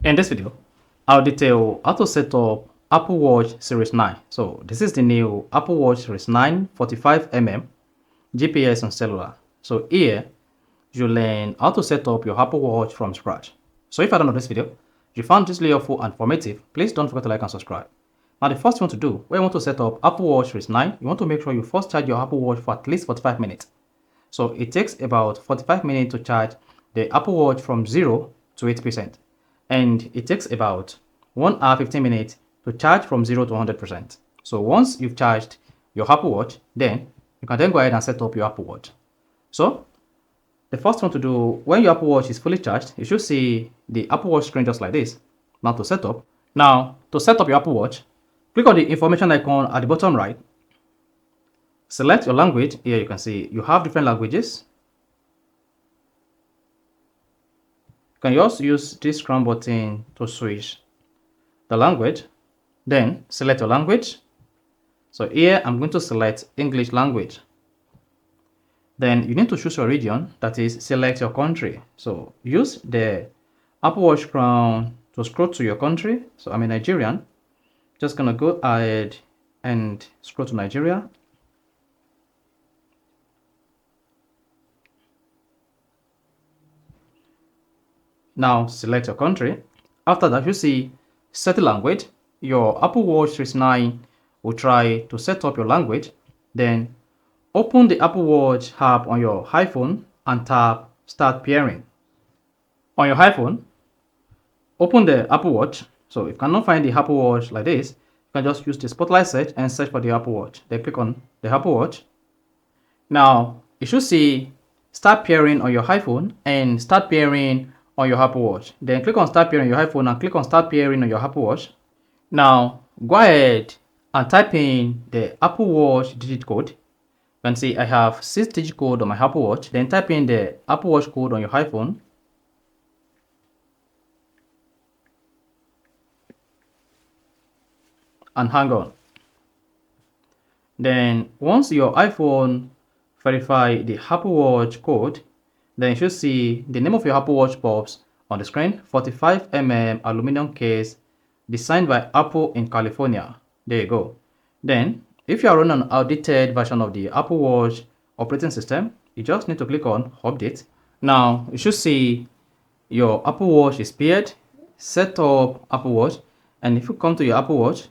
In this video, I'll detail how to set up Apple Watch Series 9. So this is the new Apple Watch Series 9 45mm GPS on cellular. So here, you learn how to set up your Apple Watch from scratch. So if I don't know this video, if you found this video helpful and informative, please don't forget to like and subscribe. Now the first thing you want to do, when you want to set up Apple Watch Series 9, you want to make sure you first charge your Apple Watch for at least 45 minutes. So it takes about 45 minutes to charge the Apple Watch from 0 to 80%. And it takes about 1 hour 15 minutes to charge from 0 to 100%. So once you've charged your Apple Watch, then you can then go ahead and set up your Apple Watch. So the first thing to do, when your Apple Watch is fully charged, you should see the Apple Watch screen just like this. Now to set up. Now to set up your Apple Watch, click on the information icon at the bottom right. Select your language. Here you can see you have different languages. You can just use this crown button to switch the language. Then select your language. So here I'm going to select English language. Then you need to choose your region, that is select your country. So use the Apple Watch crown to scroll to your country. So I'm a Nigerian. Just gonna go ahead and scroll to Nigeria. Now select your country. After that, you see set the language. Your Apple Watch Series 9 will try to set up your language. Then open the Apple Watch app on your iPhone and tap Start Pairing. On your iPhone, open the Apple Watch. So if you cannot find the Apple Watch like this, you can just use the Spotlight search and search for the Apple Watch. Then click on the Apple Watch. Now you should see Start Pairing on your iPhone and Start Pairing on your Apple Watch. Then click on Start Pairing on your iPhone and click on Start Pairing on your Apple Watch. Now go ahead and type in the Apple Watch digit code. You can see I have 6-digit code on my Apple Watch. Then type in the Apple Watch code on your iPhone. And hang on. Then once your iPhone verify the Apple Watch code, then you should see the name of your Apple Watch pops on the screen. 45mm aluminum case designed by Apple in California. There you go. Then if you are running an outdated version of the Apple Watch operating system, you just need to click on update. Now you should see your Apple Watch is paired. Set up Apple Watch, and if you come to your Apple Watch,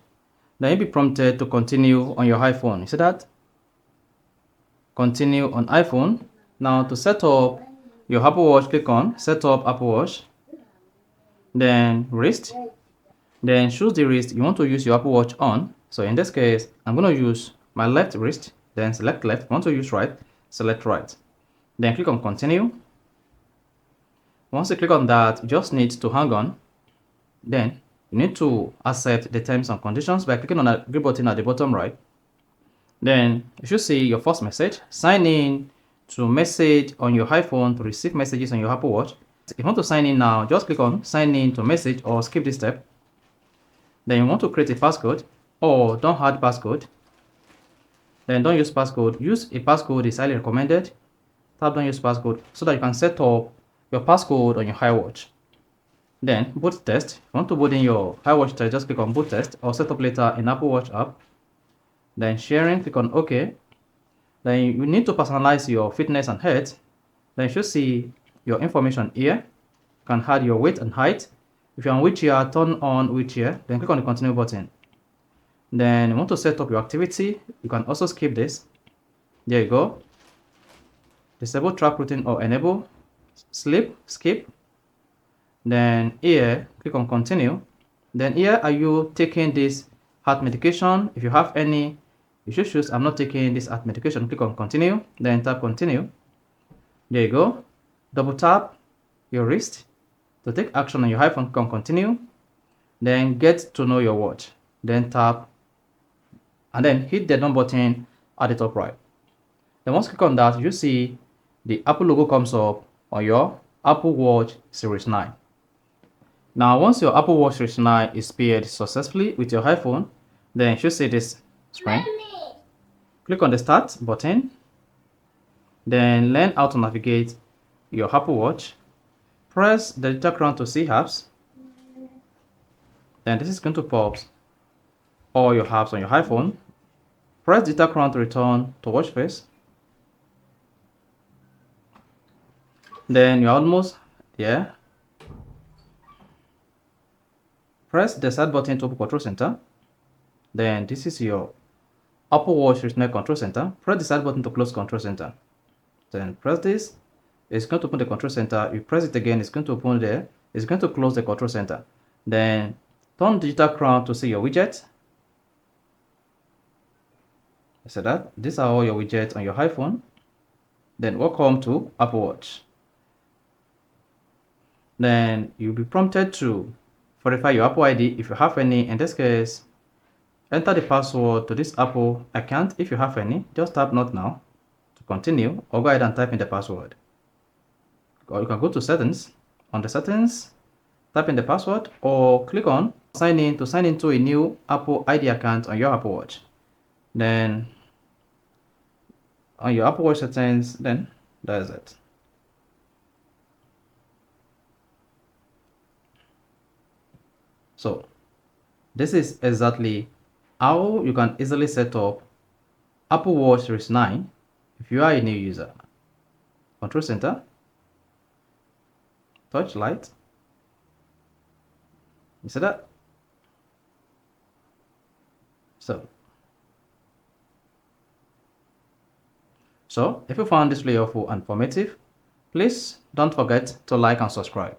then you'll be prompted to continue on your iPhone. You see that? Continue on iPhone. Now to set up your Apple Watch, click on set up Apple Watch. Then wrist. Then choose the wrist you want to use your Apple Watch on. So in this case, I'm going to use my left wrist. Then select left. If you want to use right, select right. Then click on continue. Once you click on that, you just need to hang on. Then you need to accept the terms and conditions by clicking on the green button at the bottom right. Then you should see your first message. Sign in to message on your iPhone to receive messages on your Apple Watch. If you want to sign in now, just click on sign in to message or skip this step. Then you want to create a passcode or don't add passcode. Then don't use passcode. Use a passcode is highly recommended. Tap don't use passcode so that you can set up your passcode on your iWatch. Then boot test. If you want to boot in your iWatch test, just click on boot test or set up later in Apple Watch app. Then sharing, click on OK. Then you need to personalize your fitness and health. Then you should see your information here. You can add your weight and height. If you're on wheelchair, turn on wheelchair. Then click on the continue button. Then you want to set up your activity. You can also skip this. There you go. Disable track routine or enable. Sleep, skip. Then here, click on continue. Then here, are you taking this heart medication? If you have any, you should choose I'm not taking this heart medication. Click on continue. Then tap continue. There you go. Double tap your wrist to take action on your iPhone. Click on continue. Then get to know your watch. Then tap and then hit the done button at the top right. Then once you click on that, you see the Apple logo comes up on your Apple Watch Series 9. Now once your Apple Watch Series 9 is paired successfully with your iPhone, then you should see this screen. Click on the start button. Then learn how to navigate your Apple Watch. Press the digital crown to see apps. Then this is going to pop all your apps on your iPhone. Press Digital Crown to return to watch face. Then you're almost there. Press the start button to open Control Center. Then this is your Apple Watch Retina Control Center. Press the start button to close Control Center. Then press this. It's going to open the Control Center. You press it again, it's going to open there. It's going to close the Control Center. Then turn Digital Crown to see your widgets. So that these are all your widgets on your iPhone. Then welcome to Apple Watch. Then you'll be prompted to verify your Apple ID if you have any. In this case, enter the password to this Apple account if you have any. Just tap not now to continue, or go ahead and type in the password. Or you can go to settings. On the settings, type in the password, or click on sign in to sign into a new Apple ID account on your Apple Watch. Then on your Apple Watch settings, then that is it. So this is exactly how you can easily set up Apple Watch Series 9 if you are a new user. Control Center, touch light. You see that? So if you found this video helpful and informative, please don't forget to like and subscribe.